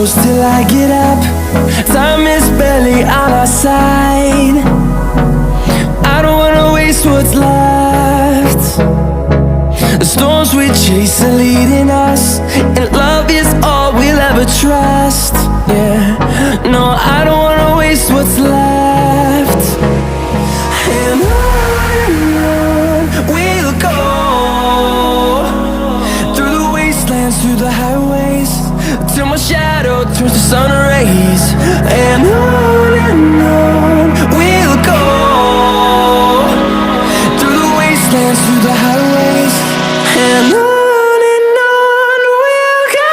close till I get up. Time is barely on our side. I don't wanna waste what's left. The storms we chase are leading us, and love is all we'll ever trust. Yeah, no, I don't wanna waste what's left. And on we'll go, through the wastelands, through the highways, till my shadow turns to sun rays. And on we'll go, through the wastelands, through the highways, and on we'll go.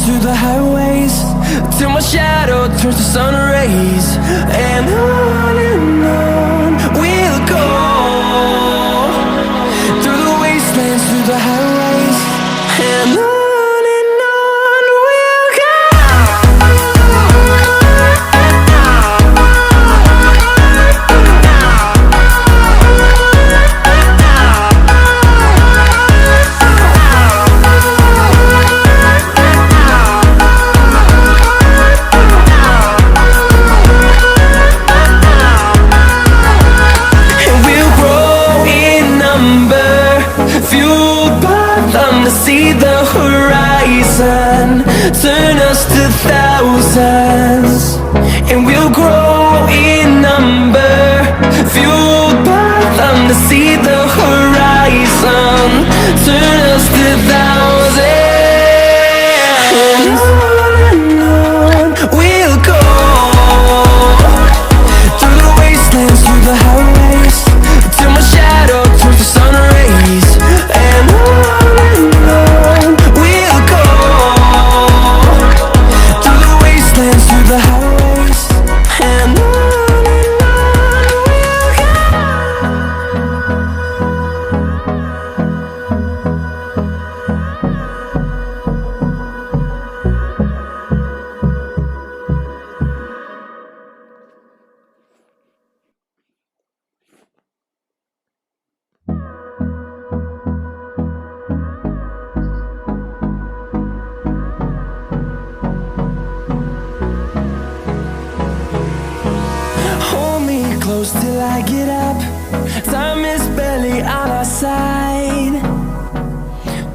Through the highways, till my shadow turns to sun rays. And on we'll go, through the wastelands, through the highways, and on we'll go. See the horizon turn us to thousands, and we'll grow in number, fueled by them. To see the horizon turn us to thousands, and on we'll go, through the wastelands, through the highways, till my shadow turns to sun rays. And on we'll go, through the wastelands, through the highways, and on we'll go. Close till I get up. Time is barely on our side.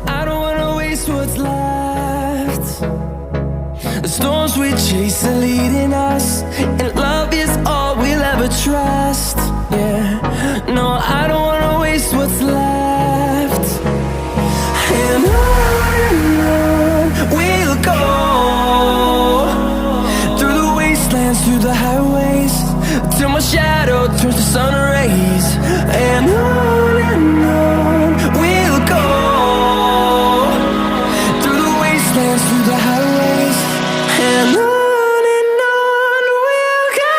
I don't wanna waste what's left. The storms we chase are leading us, and love is all we'll ever trust. Yeah, no, I don't wanna waste what's left. And on we'll go, through the wastelands, through the highways, till my shadow turns to sun rays. And on we'll go, through the wastelands, through the highways, and on we'll go.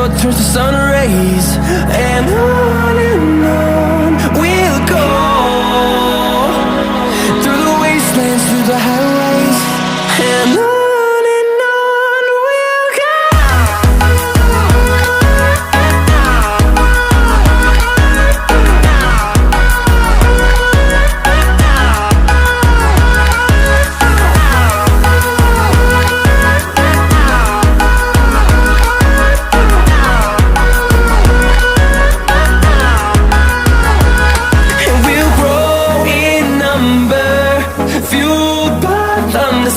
shadow turns to sun rays, and on we'll go, through the wastelands, through the highways, and on we'll go.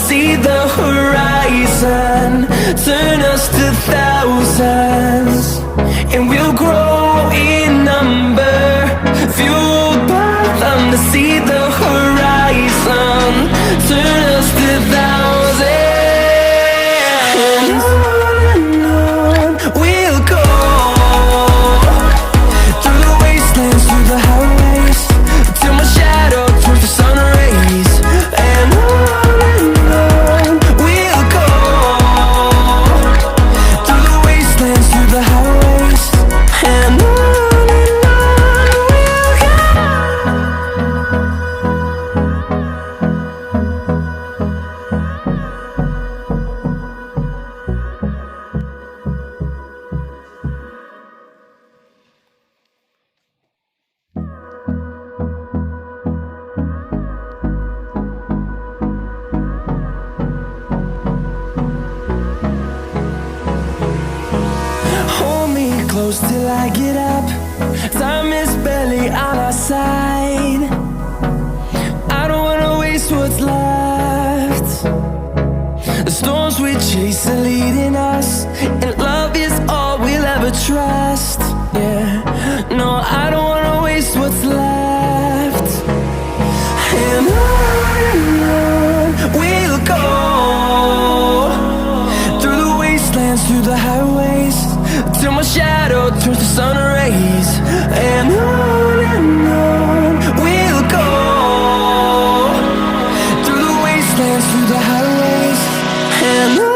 See the horizon, turn us to thousands, and we'll grow in number, fueled by them to see the horizon, turn us to thousands, and on we'll go, through the wastelands, through the highways, till my shadow turns to sun rays, and on close till I get up. Time is barely on our side. I don't wanna waste what's left. The storms we chase are leading us, and love is all we'll ever trust. Yeah, no, I don't wanna waste what's left. And on we'll go, through the wastelands, through the highways, till my shadow turns to sun rays, and on we'll go, through the wastelands, through the highways, and on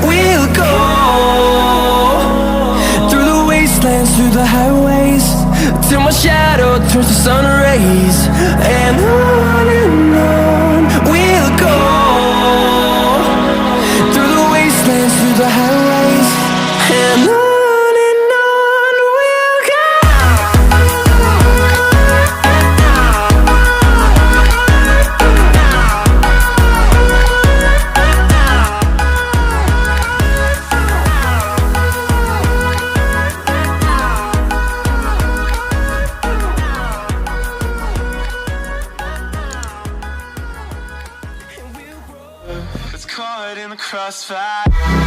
we'll go. Through the highways, till my shadow turns to sun rays, and on we'll go, through the wastelands, through the highways, and on we'll go. It's caught in the crossfire.